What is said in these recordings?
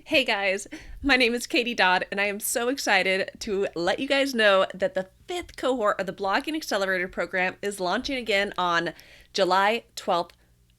Hey guys, my name is Katie Dodd, and I am so excited to let you guys know that the fifth cohort of the Blogging Accelerator program is launching again on July 12th,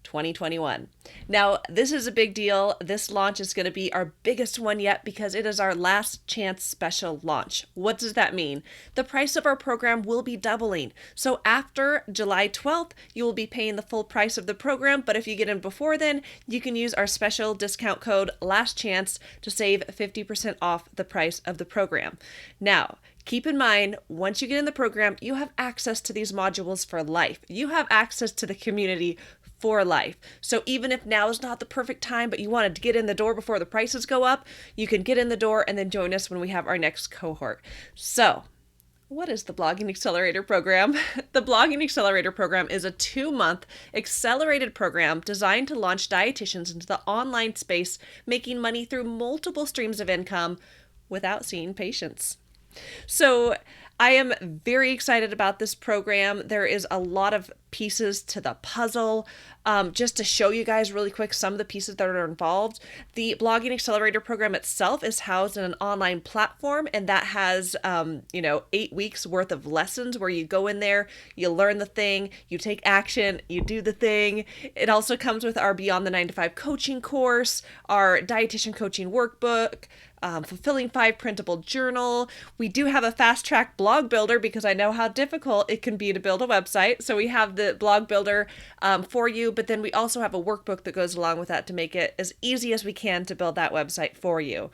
2021. Now, this is a big deal. This launch is going to be our biggest one yet because it is our last chance special launch. What does that mean? The price of our program will be doubling. So after July 12th, you will be paying the full price of the program, but if you get in before then, you can use our special discount code Last Chance to save 50% off the price of the program. Now, keep in mind, once you get in the program, you have access to these modules for life. You have access to the community for life. So even if now is not the perfect time, but you wanted to get in the door before the prices go up, you can get in the door and then join us when we have our next cohort. So, what is the Blogging Accelerator program? The Blogging Accelerator program is a 2-month accelerated program designed to launch dietitians into the online space, making money through multiple streams of income without seeing patients. So I am very excited about this program. There is a lot of pieces to the puzzle. Just to show you guys really quick some of the pieces that are involved. The Blogging Accelerator program itself is housed in an online platform, and that has 8 weeks worth of lessons where you go in there, you learn the thing, you take action, you do the thing. It also comes with our Beyond the 9 to 5 coaching course, our dietitian coaching workbook, Fulfilling 5 printable journal. We do have a fast track blog builder because I know how difficult it can be to build a website. So we have the blog builder for you, but then we also have a workbook that goes along with that to make it as easy as we can to build that website for you.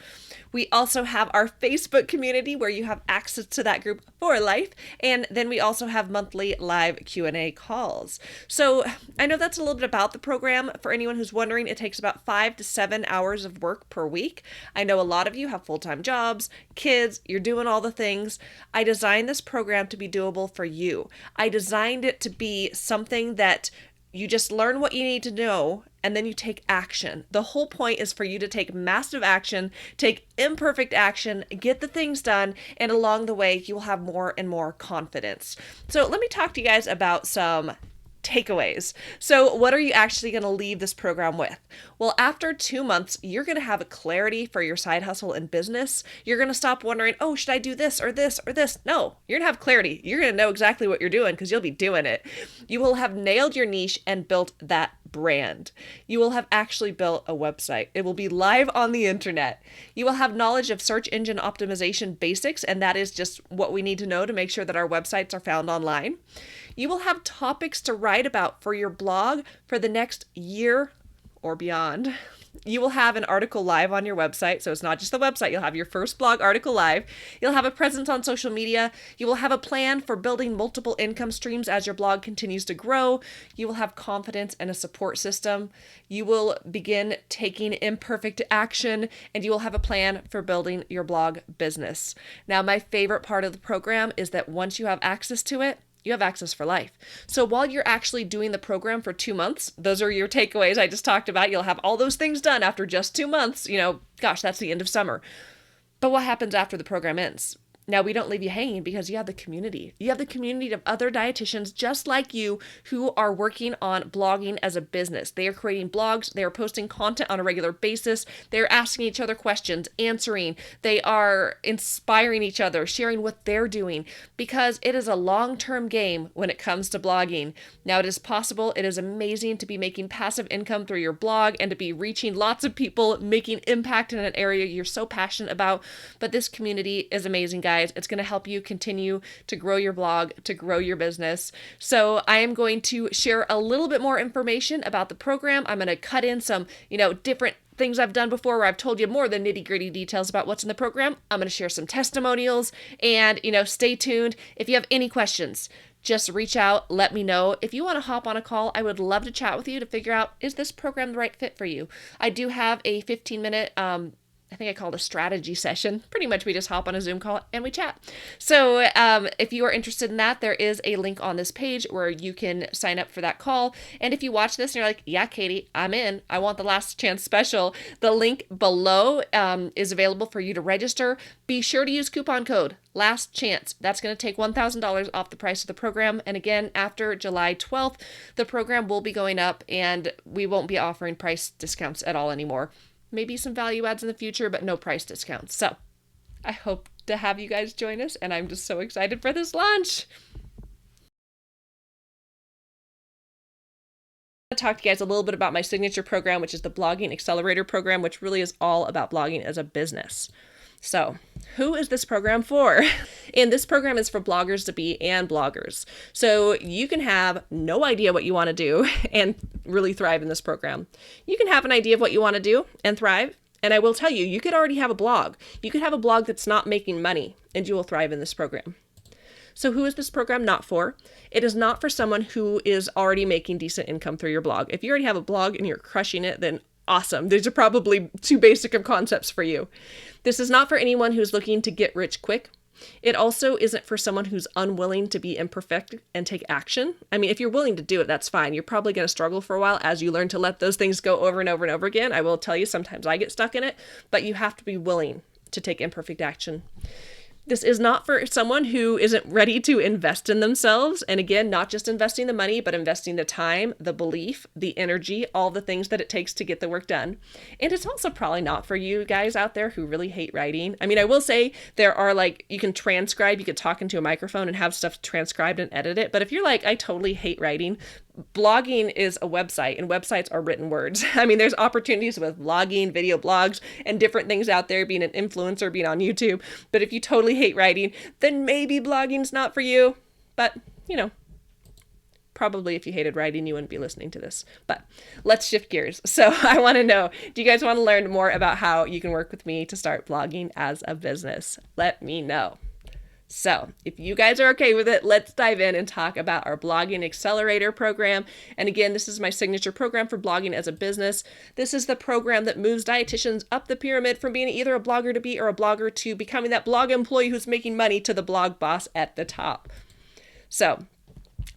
We also have our Facebook community where you have access to that group for life. And then we also have monthly live Q&A calls. So I know that's a little bit about the program. For anyone who's wondering, it takes about 5 to 7 hours of work per week. I know a lot of you have full-time jobs, kids, you're doing all the things. I designed this program to be doable for you. I designed it to be something that you just learn what you need to know and then you take action. The whole point is for you to take massive action, take imperfect action, get the things done, and along the way, you will have more and more confidence. So let me talk to you guys about some takeaways. So what are you actually going to leave this program with? Well, after 2 months, you're going to have a clarity for your side hustle and business. You're going to stop wondering, oh, should I do this or this or this? No, you're going to have clarity. You're going to know exactly what you're doing because you'll be doing it. You will have nailed your niche and built that brand. You will have actually built a website. It will be live on the internet. You will have knowledge of search engine optimization basics, and that is just what we need to know to make sure that our websites are found online. You will have topics to write about for your blog for the next year or beyond. You will have an article live on your website. So it's not just the website. You'll have your first blog article live. You'll have a presence on social media. You will have a plan for building multiple income streams as your blog continues to grow. You will have confidence and a support system. You will begin taking imperfect action, and you will have a plan for building your blog business. Now, my favorite part of the program is that once you have access to it, you have access for life. So while you're actually doing the program for 2 months, those are your takeaways I just talked about. You'll have all those things done after just 2 months. Gosh, that's the end of summer. But what happens after the program ends? Now, we don't leave you hanging because you have the community. You have the community of other dietitians just like you who are working on blogging as a business. They are creating blogs. They are posting content on a regular basis. They're asking each other questions, answering. They are inspiring each other, sharing what they're doing because it is a long-term game when it comes to blogging. Now, it is possible. It is amazing to be making passive income through your blog and to be reaching lots of people, making impact in an area you're so passionate about. But this community is amazing, guys. It's going to help you continue to grow your blog, to grow your business. So I am going to share a little bit more information about the program. I'm going to cut in some, different things I've done before where I've told you more than nitty-gritty details about what's in the program. I'm going to share some testimonials and, stay tuned. If you have any questions, just reach out, let me know. If you want to hop on a call, I would love to chat with you to figure out, is this program the right fit for you? I do have a 15-minute I think I called a strategy session. Pretty much we just hop on a Zoom call and we chat. So if you are interested in that, there is a link on this page where you can sign up for that call. And if you watch this and you're like, yeah, Katie, I'm in. I want the last chance special. The link below is available for you to register. Be sure to use coupon code Last Chance. That's going to take $1,000 off the price of the program. And again, after July 12th, the program will be going up and we won't be offering price discounts at all anymore. maybe some value adds in the future, but no price discounts. So I hope to have you guys join us, and I'm just so excited for this launch. I want to talk to you guys a little bit about my signature program, which is the Blogging Accelerator program, which really is all about blogging as a business. So, who is this program for? And this program is for bloggers to be and bloggers. So you can have no idea what you want to do and really thrive in this program. You can have an idea of what you want to do and thrive. And I will tell you, you could already have a blog. You could have a blog that's not making money and you will thrive in this program. So who is this program not for? It is not for someone who is already making decent income through your blog. If you already have a blog and you're crushing it, then awesome. These are probably too basic of concepts for you. This is not for anyone who's looking to get rich quick. It also isn't for someone who's unwilling to be imperfect and take action. I mean, if you're willing to do it, that's fine. You're probably going to struggle for a while as you learn to let those things go over and over and over again. I will tell you, sometimes I get stuck in it, but you have to be willing to take imperfect action. This is not for someone who isn't ready to invest in themselves. And again, not just investing the money, but investing the time, the belief, the energy, all the things that it takes to get the work done. And it's also probably not for you guys out there who really hate writing. I mean, I will say there are you can transcribe, you could talk into a microphone and have stuff transcribed and edit it. But if you're like, I totally hate writing, blogging is a website and websites are written words. I mean, there's opportunities with blogging, video blogs, and different things out there, being an influencer, being on YouTube. But if you totally hate writing, then maybe blogging's not for you. But, probably if you hated writing, you wouldn't be listening to this. But let's shift gears. So I want to know, do you guys want to learn more about how you can work with me to start blogging as a business? Let me know. So if you guys are okay with it, let's dive in and talk about our Blogging Accelerator program. And again, this is my signature program for blogging as a business. This is the program that moves dietitians up the pyramid from being either a blogger to be or a blogger to becoming that blog employee who's making money to the blog boss at the top. So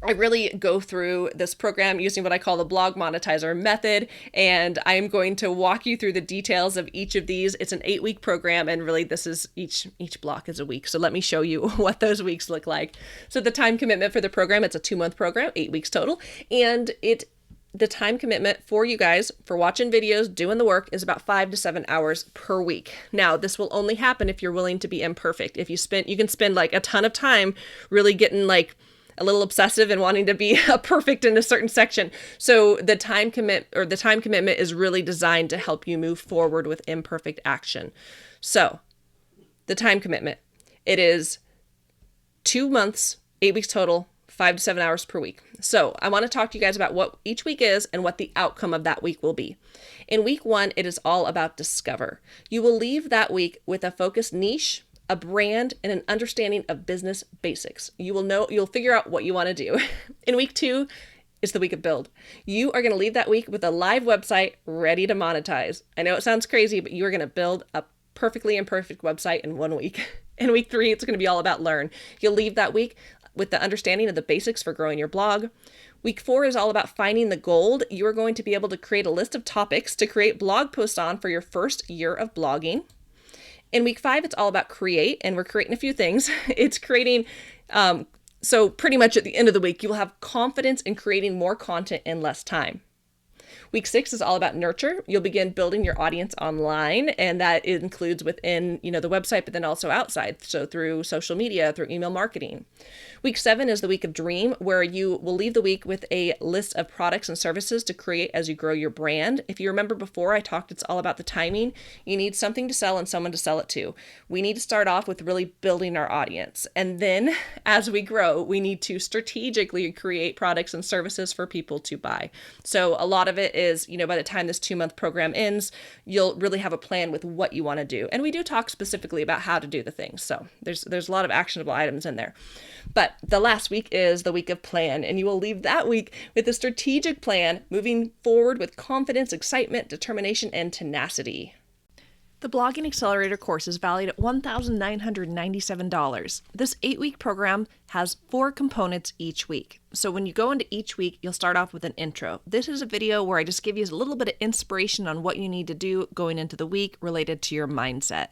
I really go through this program using what I call the blog monetizer method, and I am going to walk you through the details of each of these. It's an 8-week program, and really this is each block is a week. So let me show you what those weeks look like. So the time commitment for the program, it's a 2-month program, 8 weeks total, and the time commitment for you guys for watching videos, doing the work, is about 5 to 7 hours per week. Now, this will only happen if you're willing to be imperfect. If you can spend a ton of time really getting a little obsessive and wanting to be perfect in a certain section. So the time commitment is really designed to help you move forward with imperfect action. So the time commitment, it is 2 months, 8 weeks total, 5 to 7 hours per week. So I want to talk to you guys about what each week is and what the outcome of that week will be. In week 1, it is all about discover. You will leave that week with a focused niche, a brand, and an understanding of business basics. You'll figure out what you want to do. In week 2 is the week of build. You are going to leave that week with a live website ready to monetize. I know it sounds crazy, but you are going to build a perfectly imperfect website in 1 week. In week 3, it's going to be all about learn. You'll leave that week with the understanding of the basics for growing your blog. Week 4 is all about finding the gold. You are going to be able to create a list of topics to create blog posts on for your first year of blogging. In week 5, it's all about create, and we're creating a few things. It's creating, so pretty much at the end of the week, you will have confidence in creating more content in less time. Week 6 is all about nurture. You'll begin building your audience online, and that includes within, the website, but then also outside. So through social media, through email marketing. Week 7 is the week of dream, where you will leave the week with a list of products and services to create as you grow your brand. If you remember before, I talked, it's all about the timing. You need something to sell and someone to sell it to. We need to start off with really building our audience. And then as we grow, we need to strategically create products and services for people to buy. So a lot of it is, by the time this 2-month program ends, you'll really have a plan with what you want to do. And we do talk specifically about how to do the things. So there's a lot of actionable items in there. But the last week is the week of plan, and you will leave that week with a strategic plan, moving forward with confidence, excitement, determination, and tenacity. The Blogging Accelerator course is valued at $1,997. This 8-week program has 4 components each week. So when you go into each week, you'll start off with an intro. This is a video where I just give you a little bit of inspiration on what you need to do going into the week related to your mindset.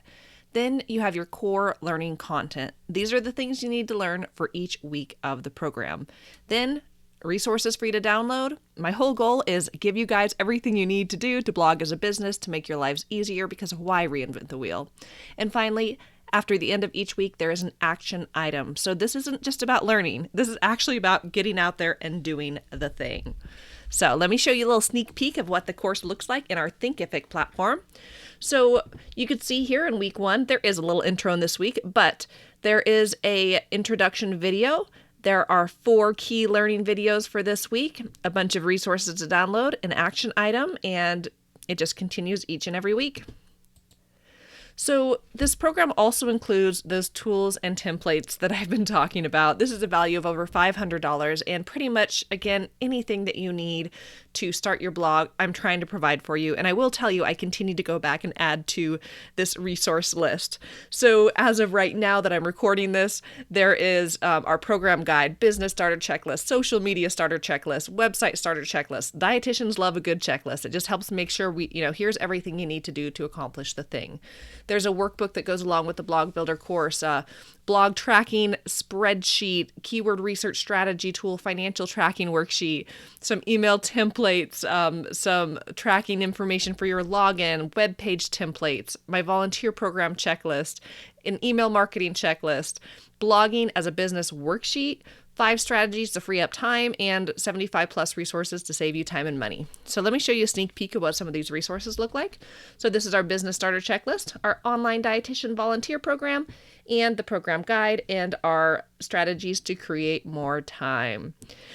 Then you have your core learning content. These are the things you need to learn for each week of the program. Then resources for you to download. My whole goal is give you guys everything you need to do to blog as a business to make your lives easier, because why reinvent the wheel? And finally, after the end of each week, there is an action item. So this isn't just about learning. This is actually about getting out there and doing the thing. So let me show you a little sneak peek of what the course looks like in our Thinkific platform. So you can see here in week 1, there is a little intro in this week, but there is a introduction video. There are 4 key learning videos for this week, a bunch of resources to download, an action item, and it just continues each and every week. So this program also includes those tools and templates that I've been talking about. This is a value of over $500, and pretty much, again, anything that you need to start your blog, I'm trying to provide for you. And I will tell you, I continue to go back and add to this resource list. So as of right now that I'm recording this, there is our program guide, business starter checklist, social media starter checklist, website starter checklist. Dietitians love a good checklist. It just helps make sure here's everything you need to do to accomplish the thing. There's a workbook that goes along with the Blog Builder course, blog tracking spreadsheet, keyword research strategy tool, financial tracking worksheet, some email templates, some tracking information for your login, web page templates, my volunteer program checklist, an email marketing checklist, blogging as a business worksheet, 5 strategies to free up time, and 75 plus resources to save you time and money. So let me show you a sneak peek of what some of these resources look like. So this is our business starter checklist, our online dietitian volunteer program, and the program guide, and our strategies to create more time.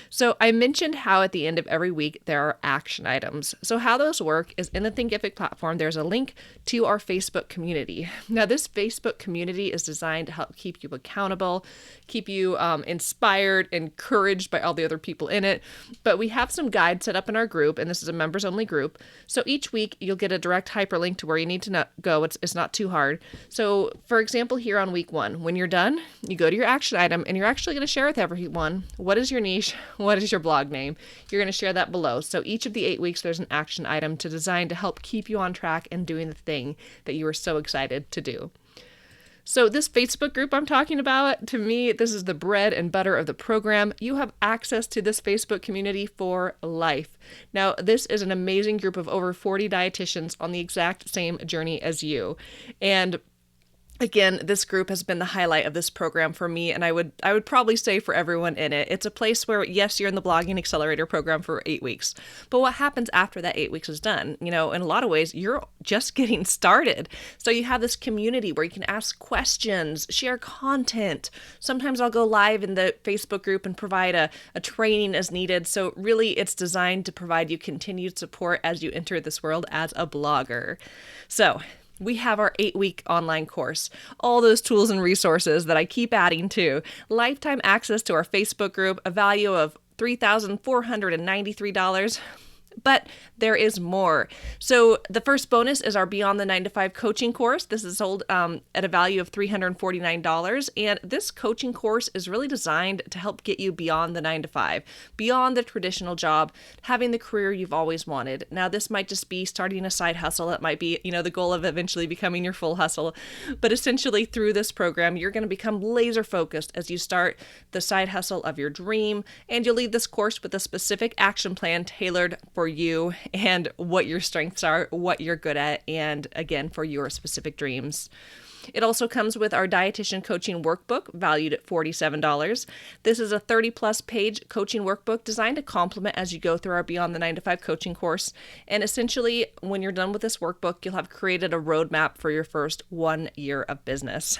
So I mentioned how at the end of every week there are action items. So how those work is in the Thinkific platform, there's a link to our Facebook community. Now this Facebook community is designed to help keep you accountable, keep you inspired, encouraged by all the other people in it. But we have some guides set up in our group, and this is a members only group. So each week you'll get a direct hyperlink to where you need to go. It's not too hard. So for example, here on week 1, when you're done, you go to your action item, and you're actually going to share with everyone, what is your niche? What is your blog name? You're going to share that below. So each of the 8 weeks, there's an action item to design to help keep you on track and doing the thing that you are so excited to do. So this Facebook group I'm talking about, to me, this is the bread and butter of the program. You have access to this Facebook community for life. Now, this is an amazing group of over 40 dietitians on the exact same journey as you. And again, this group has been the highlight of this program for me, and I would probably say for everyone in it. It's a place where, yes, you're in the Blogging Accelerator program for 8 weeks, but what happens after that 8 weeks is done? In a lot of ways, you're just getting started. So you have this community where you can ask questions, share content. Sometimes I'll go live in the Facebook group and provide a training as needed. So really, it's designed to provide you continued support as you enter this world as a blogger. So we have our 8-week online course, all those tools and resources that I keep adding to, lifetime access to our Facebook group, a value of $3,493. But there is more. So the first bonus is our Beyond the 9 to 5 coaching course. This is sold at a value of $349. And this coaching course is really designed to help get you beyond the 9 to 5, beyond the traditional job, having the career you've always wanted. Now, this might just be starting a side hustle. It might be, the goal of eventually becoming your full hustle. But essentially through this program, you're going to become laser focused as you start the side hustle of your dream. And you'll leave this course with a specific action plan tailored for you and what your strengths are, what you're good at, and again, for your specific dreams. It also comes with our dietitian coaching workbook valued at $47. This is a 30-plus page coaching workbook designed to complement as you go through our Beyond the 9 to 5 coaching course. And essentially, when you're done with this workbook, you'll have created a roadmap for your first 1 year of business.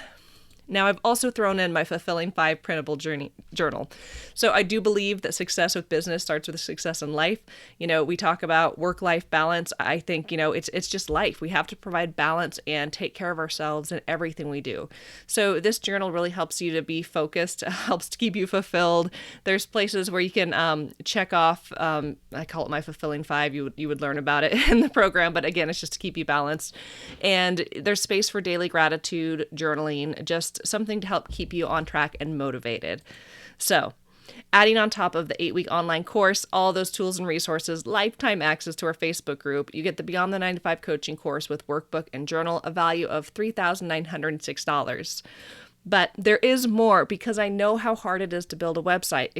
Now, I've also thrown in my Fulfilling 5 printable journal. So I do believe that success with business starts with success in life. We talk about work-life balance. I think, it's just life. We have to provide balance and take care of ourselves in everything we do. So this journal really helps you to be focused, helps to keep you fulfilled. There's places where you can check off, I call it my Fulfilling 5. You would learn about it in the program, but again, it's just to keep you balanced. And there's space for daily gratitude, journaling, just something to help keep you on track and motivated. So, adding on top of the 8-week online course, all those tools and resources, lifetime access to our Facebook group, you get the Beyond the 9 to 5 coaching course with workbook and journal, a value of $3,906. But there is more, because I know how hard it is to build a website,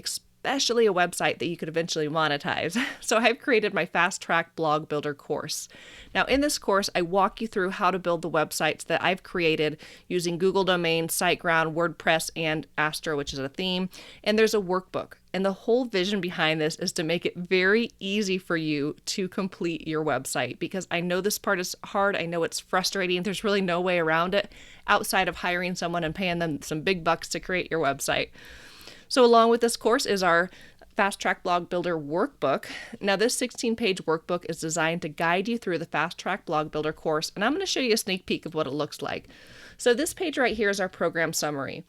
especially a website that you could eventually monetize. So I've created my Fast Track Blog Builder course. Now in this course, I walk you through how to build the websites that I've created using Google Domains, SiteGround, WordPress, and Astro, which is a theme. And there's a workbook. And the whole vision behind this is to make it very easy for you to complete your website, because I know this part is hard. I know it's frustrating. There's really no way around it outside of hiring someone and paying them some big bucks to create your website. So along with this course is our Fast Track Blog Builder workbook. Now this 16-page workbook is designed to guide you through the Fast Track Blog Builder course, and I'm going to show you a sneak peek of what it looks like. So this page right here is our program summary.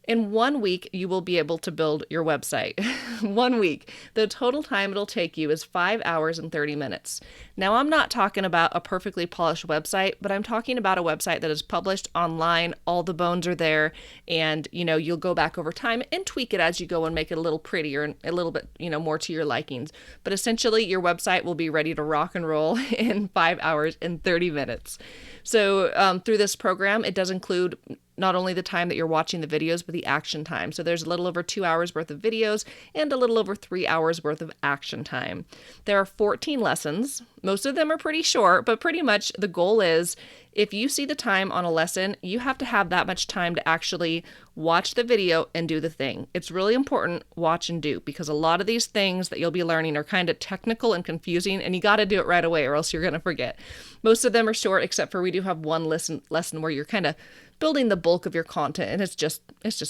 In 1 week, you will be able to build your website. 1 week. The total time it'll take you is 5 hours and 30 minutes. Now, I'm not talking about a perfectly polished website, but I'm talking about a website that is published online. All the bones are there, and you'll go back over time and tweak it as you go and make it a little prettier and a little bit more to your likings. But essentially, your website will be ready to rock and roll in 5 hours and 30 minutes. So through this program, it does include not only the time that you're watching the videos, but the action time. So there's a little over 2 hours worth of videos and a little over 3 hours worth of action time. There are 14 lessons. Most of them are pretty short, but pretty much the goal is if you see the time on a lesson, you have to have that much time to actually watch the video and do the thing. It's really important, watch and do, because a lot of these things that you'll be learning are kind of technical and confusing, and you got to do it right away or else you're going to forget. Most of them are short, except for we do have one lesson where you're kind of building the bulk of your content, and it's just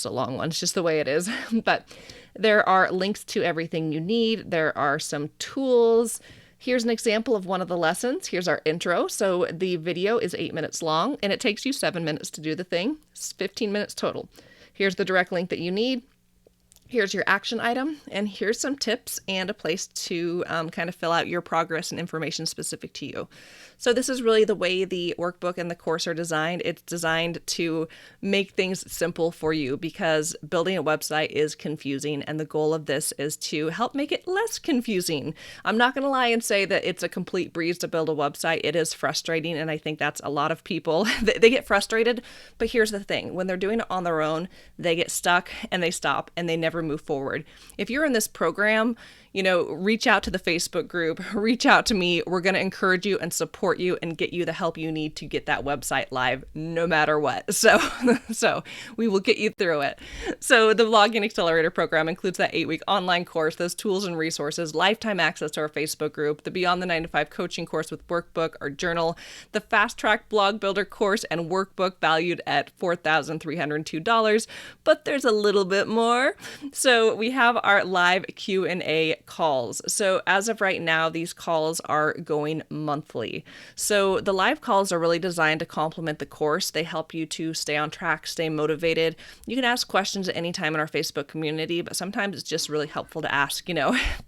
a long one. It's just the way it is. But there are links to everything you need. There are some tools. Here's an example of one of the lessons. Here's our intro. So the video is 8 minutes long, and it takes you 7 minutes to do the thing. It's 15 minutes total. Here's the direct link that you need. Here's your action item, and here's some tips and a place to kind of fill out your progress and information specific to you. So this is really the way the workbook and the course are designed. It's designed to make things simple for you, because building a website is confusing, and the goal of this is to help make it less confusing. I'm not going to lie and say that it's a complete breeze to build a website. It is frustrating, and I think that's a lot of people. They get frustrated, but here's the thing. When they're doing it on their own, they get stuck and they stop and they never move forward. If you're in this program, reach out to the Facebook group, reach out to me. We're going to encourage you and support you and get you the help you need to get that website live no matter what. So we will get you through it. So the Blogging Accelerator program includes that 8-week online course, those tools and resources, lifetime access to our Facebook group, the Beyond the 9 to 5 coaching course with workbook, our journal, the Fast Track Blog Builder course and workbook valued at $4,302. But there's a little bit more. So we have our live Q&A calls. So as of right now, these calls are going monthly. So the live calls are really designed to complement the course. They help you to stay on track, stay motivated. You can ask questions at any time in our Facebook community, but sometimes it's just really helpful to ask,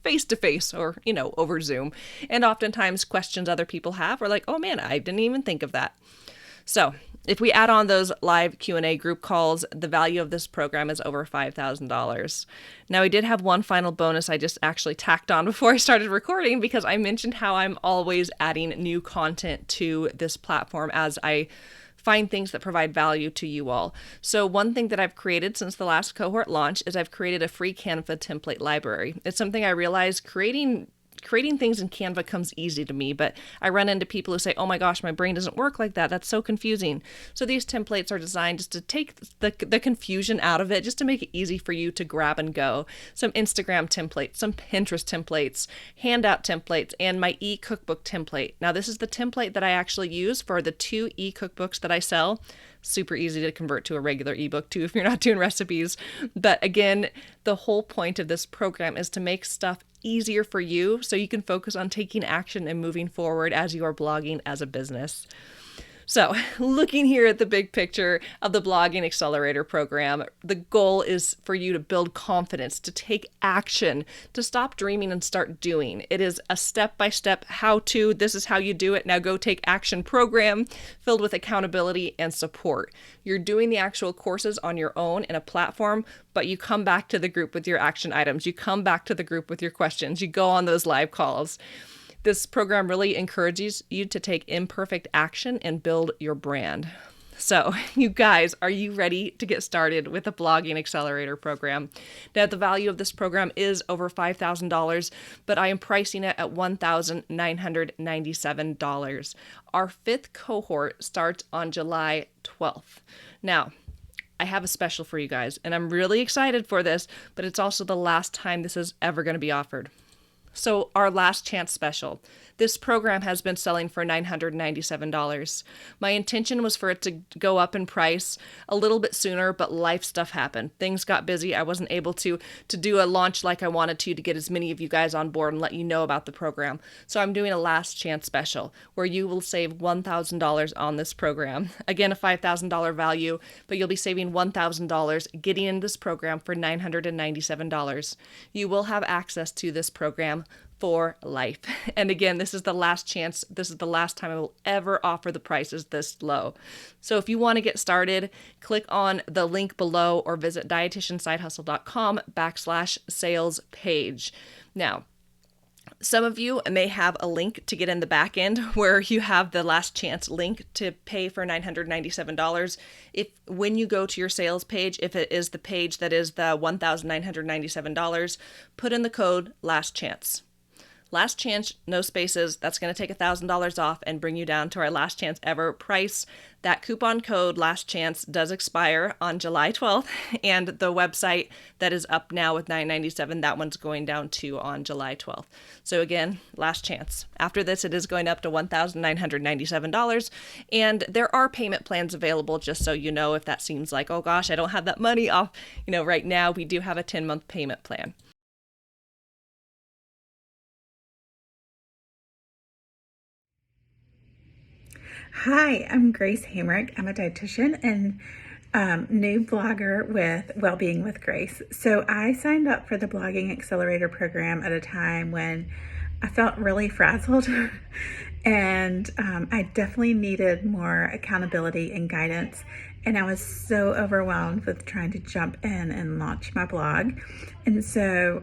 face to face or, over Zoom. And oftentimes questions other people have are like, oh man, I didn't even think of that. So if we add on those live Q&A group calls, the value of this program is over $5,000. Now, we did have one final bonus I just actually tacked on before I started recording, because I mentioned how I'm always adding new content to this platform as I find things that provide value to you all. So one thing that I've created since the last cohort launch is I've created a free Canva template library. It's something I realized creating things in Canva comes easy to me, but I run into people who say, oh my gosh, my brain doesn't work like that. That's so confusing. So these templates are designed just to take the confusion out of it, just to make it easy for you to grab and go. Some Instagram templates, some Pinterest templates, handout templates, and my e-cookbook template. Now, this is the template that I actually use for the 2 e-cookbooks that I sell. Super easy to convert to a regular ebook too if you're not doing recipes. But again, the whole point of this program is to make stuff easier for you so you can focus on taking action and moving forward as you are blogging as a business. So looking here at the big picture of the Blogging Accelerator program, the goal is for you to build confidence, to take action, to stop dreaming and start doing. It is a step-by-step how-to, this is how you do it, now go take action program filled with accountability and support. You're doing the actual courses on your own in a platform, but you come back to the group with your action items. You come back to the group with your questions. You go on those live calls. This program really encourages you to take imperfect action and build your brand. So, you guys, are you ready to get started with the Blogging Accelerator program? Now, the value of this program is over $5,000, but I am pricing it at $1,997. Our 5th cohort starts on July 12th. Now, I have a special for you guys, and I'm really excited for this, but it's also the last time this is ever going to be offered. So our last chance special. This program has been selling for $997. My intention was for it to go up in price a little bit sooner, but life stuff happened. Things got busy. I wasn't able to do a launch like I wanted to get as many of you guys on board and let you know about the program. So I'm doing a last chance special where you will save $1,000 on this program. Again, a $5,000 value, but you'll be saving $1,000 getting into this program for $997. You will have access to this program for life. And again, this is the last chance. This is the last time I will ever offer the prices this low. So if you want to get started, click on the link below or visit dietitiansidehustle.com/sales page. Now, some of you may have a link to get in the back end where you have the last chance link to pay for $997. When you go to your sales page, if it is the page that is the $1,997, put in the code last chance. Last chance, no spaces. That's going to take $1,000 off and bring you down to our last chance ever price. That coupon code last chance does expire on July 12th, and the website that is up now with $997, that one's going down to on July 12th. So again, last chance. After this, it is going up to $1,997, and there are payment plans available, just so you know, if that seems like, oh gosh, I don't have that money off. Right now we do have a 10-month payment plan. Hi, I'm Grace Hamrick. I'm a dietitian and new blogger with Wellbeing with Grace. So I signed up for the Blogging Accelerator program at a time when I felt really frazzled and I definitely needed more accountability and guidance. And I was so overwhelmed with trying to jump in and launch my blog. And so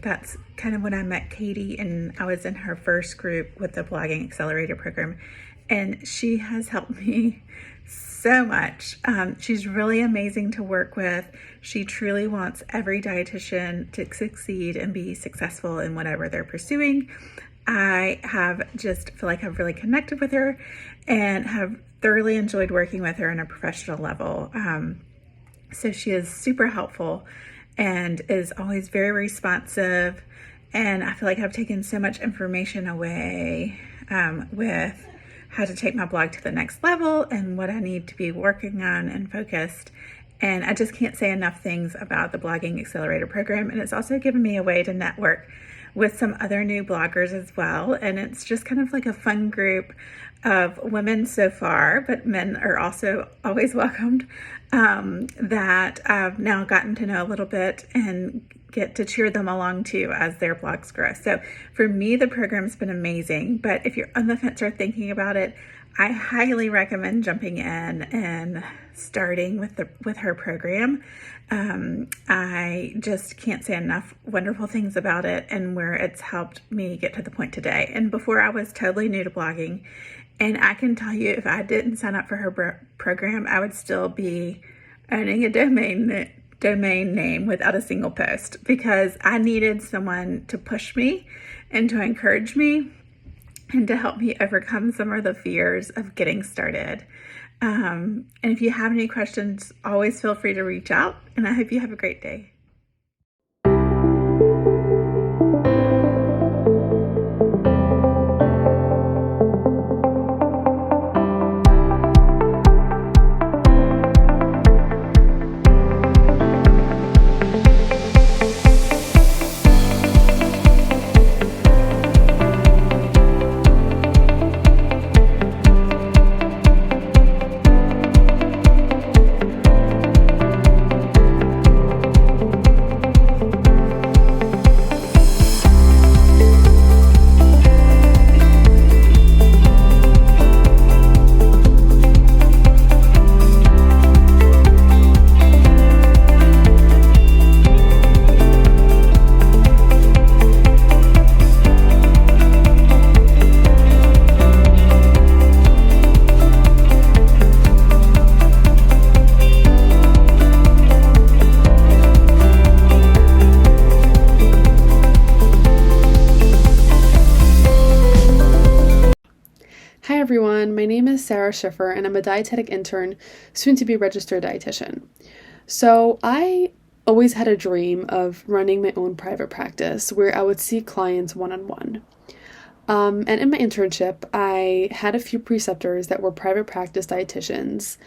that's kind of when I met Katie, and I was in her first group with the Blogging Accelerator program. And she has helped me so much. She's really amazing to work with. She truly wants every dietitian to succeed and be successful in whatever they're pursuing. I have just feel like I've really connected with her and have thoroughly enjoyed working with her on a professional level. So she is super helpful and is always very responsive. And I feel like I've taken so much information away with how to take my blog to the next level and what I need to be working on and focused. And I just can't say enough things about the Blogging Accelerator program. And it's also given me a way to network with some other new bloggers as well. And it's just kind of like a fun group of women so far, but men are also always welcomed, that I've now gotten to know a little bit and get to cheer them along too as their blogs grow. So for me, the program's been amazing, but if you're on the fence or thinking about it, I highly recommend jumping in and starting with her program. I just can't say enough wonderful things about it and where it's helped me get to the point today. And before, I was totally new to blogging, and I can tell you, if I didn't sign up for her program, I would still be owning a domain name without a single post, because I needed someone to push me and to encourage me and to help me overcome some of the fears of getting started. And if you have any questions, always feel free to reach out, and I hope you have a great day. Sarah Schiffer, and I'm a dietetic intern, soon to be registered dietitian. So I always had a dream of running my own private practice where I would see clients one on one. And in my internship, I had a few preceptors that were private practice dietitians.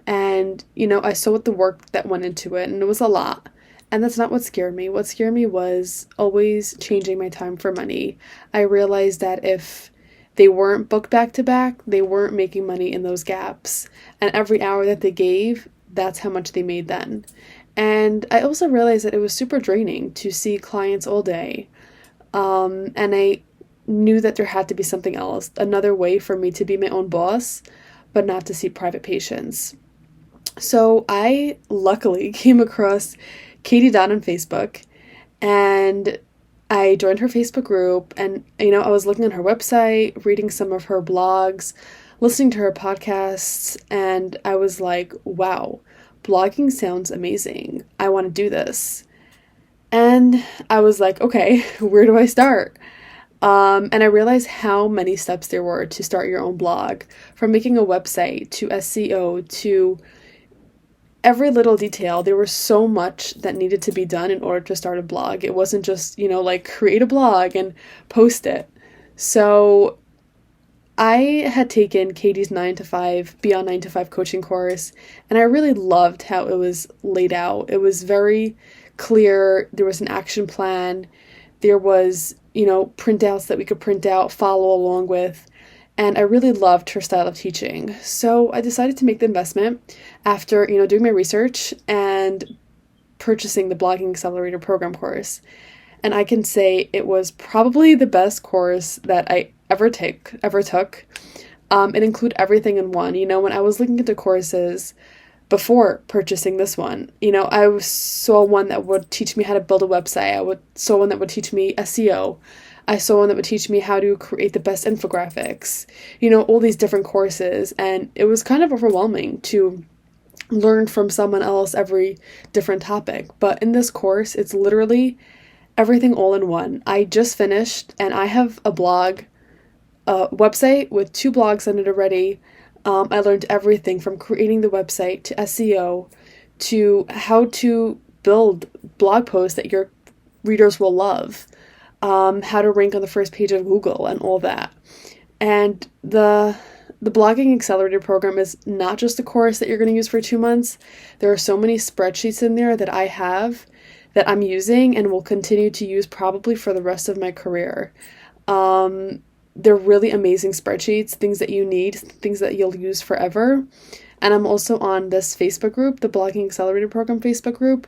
And, I saw the work that went into it, and it was a lot. And that's not what scared me. What scared me was always changing my time for money. I realized that if they weren't booked back to back, they weren't making money in those gaps. And every hour that they gave, that's how much they made then. And I also realized that it was super draining to see clients all day. And I knew that there had to be something else, another way for me to be my own boss, but not to see private patients. So I luckily came across Katie Dodd on Facebook, and I joined her Facebook group, and I was looking on her website, reading some of her blogs, listening to her podcasts, and I was like, wow, blogging sounds amazing. I want to do this. And I was like, okay, where do I start? And I realized how many steps there were to start your own blog, from making a website to SEO to every little detail. There was so much that needed to be done in order to start a blog. It wasn't just, like create a blog and post it. So I had taken Katie's 9 to 5, Beyond 9 to 5 coaching course, and I really loved how it was laid out. It was very clear. There was an action plan. There was, printouts that we could print out, follow along with. And I really loved her style of teaching. So I decided to make the investment after, doing my research and purchasing the Blogging Accelerator program course. And I can say it was probably the best course that I ever took. It included everything in one. When I was looking into courses before purchasing this one, I saw one that would teach me how to build a website. Saw one that would teach me SEO. I saw one that would teach me how to create the best infographics, all these different courses. And it was kind of overwhelming to learn from someone else every different topic. But in this course, it's literally everything all in one. I just finished, and I have a website with 2 blogs on it already. I learned everything from creating the website to SEO to how to build blog posts that your readers will love. How to rank on the first page of Google and all that. And the Blogging Accelerator program is not just a course that you're going to use for 2 months. There are so many spreadsheets in there that I have that I'm using and will continue to use probably for the rest of my career. They're really amazing spreadsheets, things that you need, things that you'll use forever. And I'm also on this Facebook group, the Blogging Accelerator program Facebook group,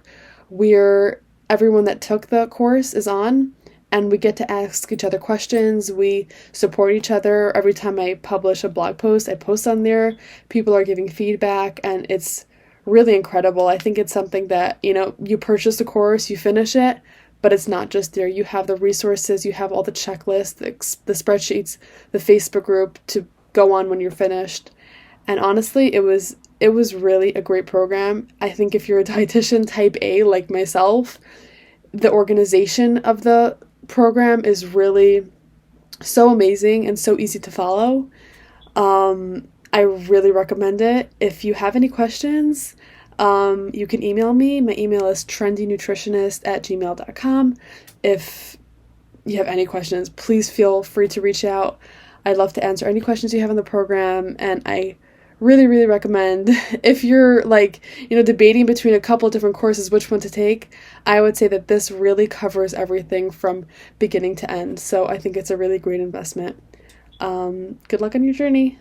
where everyone that took the course is on. And we get to ask each other questions. We support each other. Every time I publish a blog post, I post on there. People are giving feedback, and it's really incredible. I think it's something that, you purchase the course, you finish it, but it's not just there. You have the resources, you have all the checklists, the spreadsheets, the Facebook group to go on when you're finished. And honestly, it was really a great program. I think if you're a dietitian type A like myself, the organization of the program is really so amazing and so easy to follow. I really recommend it. If you have any questions, you can email me. My email is trendynutritionist@gmail.com. If you have any questions, please feel free to reach out. I'd love to answer any questions you have on the program, and I really, really recommend, if you're debating between a couple different courses which one to take, I would say that this really covers everything from beginning to end. So I think it's a really great investment. Good luck on your journey.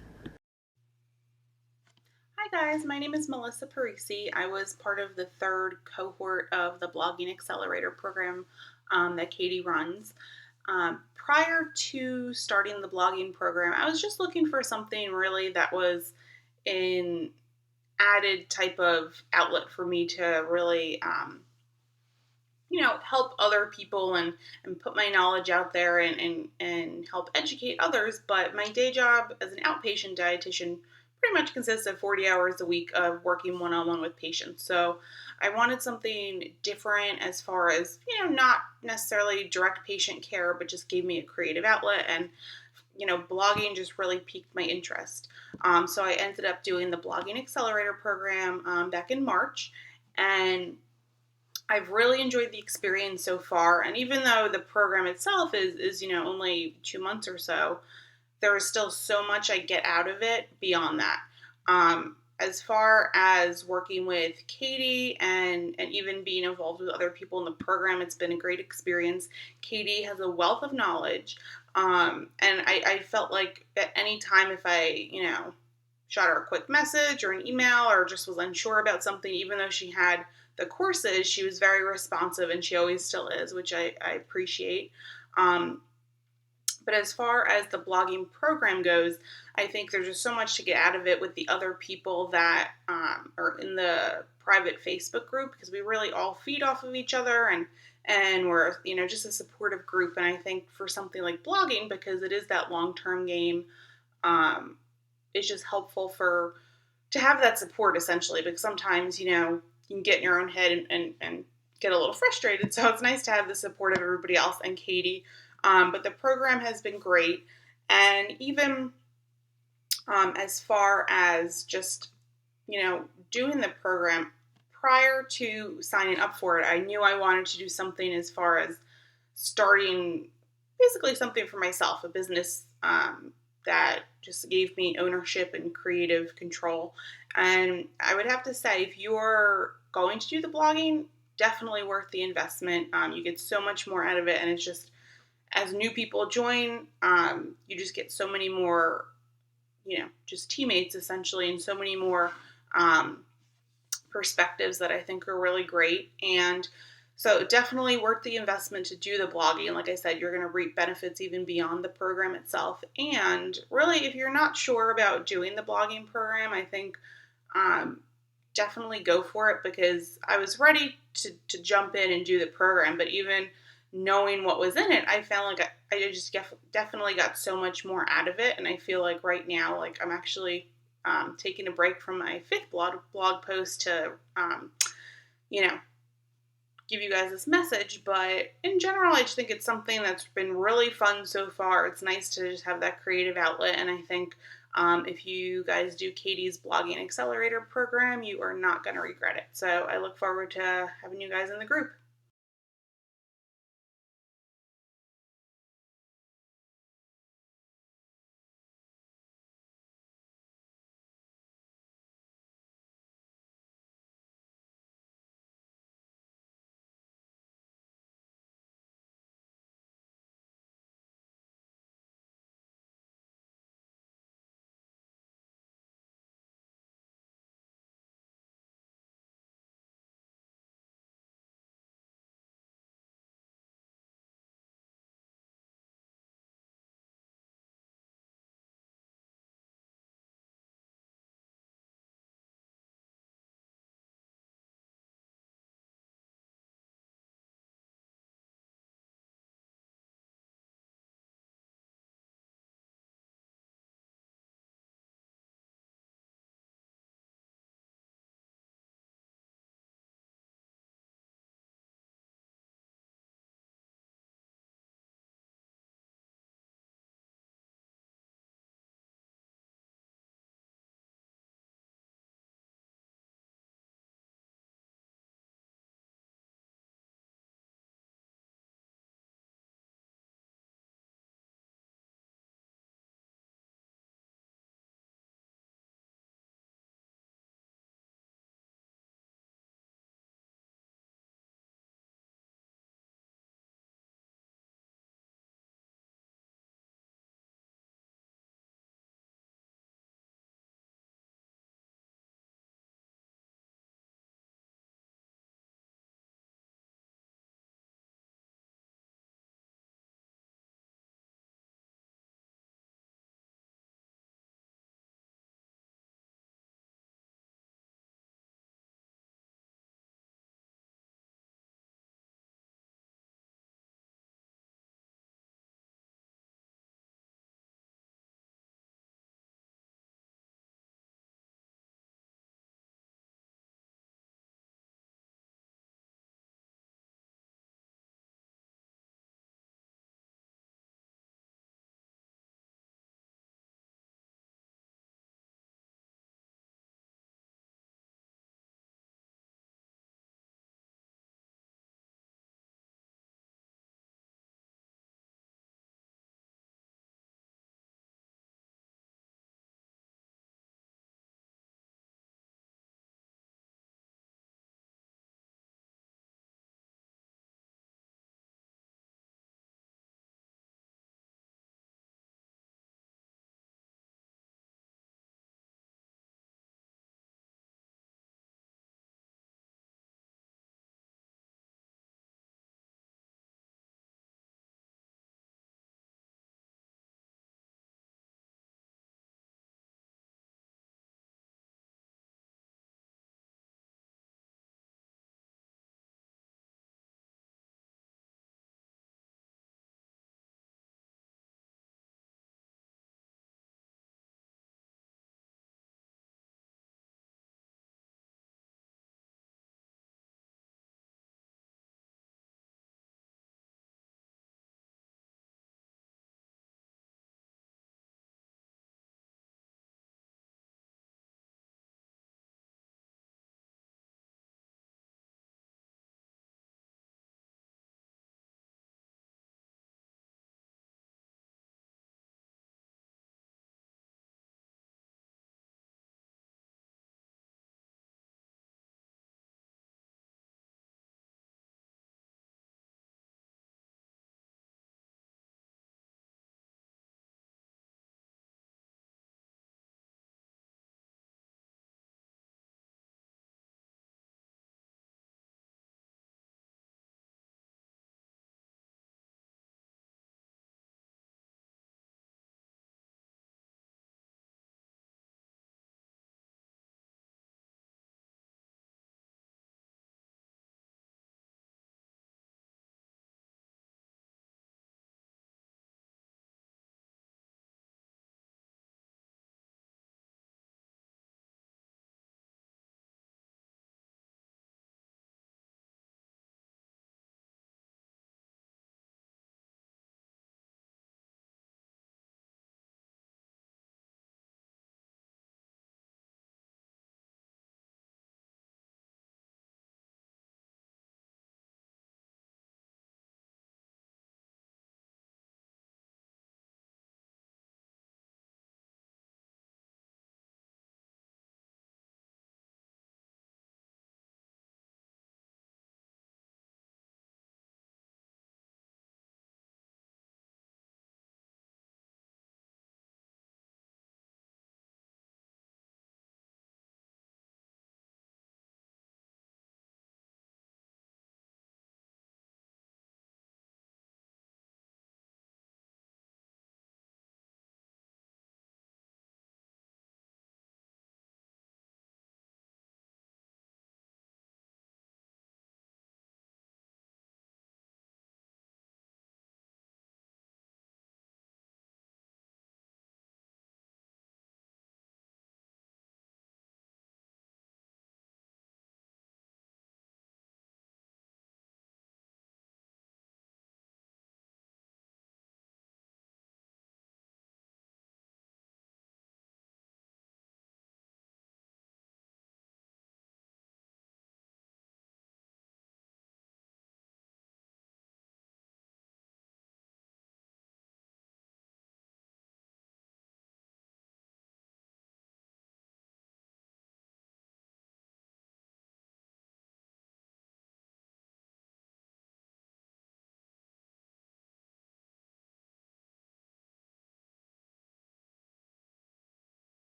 Hi guys, my name is Melissa Parisi. I was part of the 3rd cohort of the Blogging Accelerator program that Katie runs. Prior to starting the blogging program, I was just looking for something really that was an added type of outlet for me to really, help other people and put my knowledge out there and help educate others. But my day job as an outpatient dietitian pretty much consists of 40 hours a week of working one-on-one with patients. So I wanted something different as far as, not necessarily direct patient care, but just gave me a creative outlet and blogging just really piqued my interest. So I ended up doing the Blogging Accelerator program back in March, and I've really enjoyed the experience so far. And even though the program itself is only 2 months or so, there is still so much I get out of it beyond that. As far as working with Katie and even being involved with other people in the program, it's been a great experience. Katie has a wealth of knowledge. And I felt like at any time if I, shot her a quick message or an email or just was unsure about something, even though she had the courses, she was very responsive, and she always still is, which I appreciate. Um, but as far as the blogging program goes, I think there's just so much to get out of it with the other people that are in the private Facebook group, because we really all feed off of each other, and we're just a supportive group. And I think for something like blogging, because it is that long-term game, it's just helpful to have that support, essentially, because sometimes you can get in your own head and get a little frustrated. So it's nice to have the support of everybody else and Katie. But the program has been great. And even as far as just, doing the program, prior to signing up for it, I knew I wanted to do something as far as starting basically something for myself, a business that just gave me ownership and creative control. And I would have to say, if you're going to do the blogging, definitely worth the investment. You get so much more out of it, and it's just, as new people join, you just get so many more, just teammates essentially, and so many more perspectives that I think are really great. And so definitely worth the investment to do the blogging. Like I said, you're going to reap benefits even beyond the program itself. And really, if you're not sure about doing the blogging program, I think definitely go for it, because I was ready to jump in and do the program. But even knowing what was in it, I found like I just definitely got so much more out of it. And I feel like right now, like I'm actually taking a break from my 5th blog post to, give you guys this message. But in general, I just think it's something that's been really fun so far. It's nice to just have that creative outlet. And I think if you guys do Katie's Blogging Accelerator program, you are not going to regret it. So I look forward to having you guys in the group.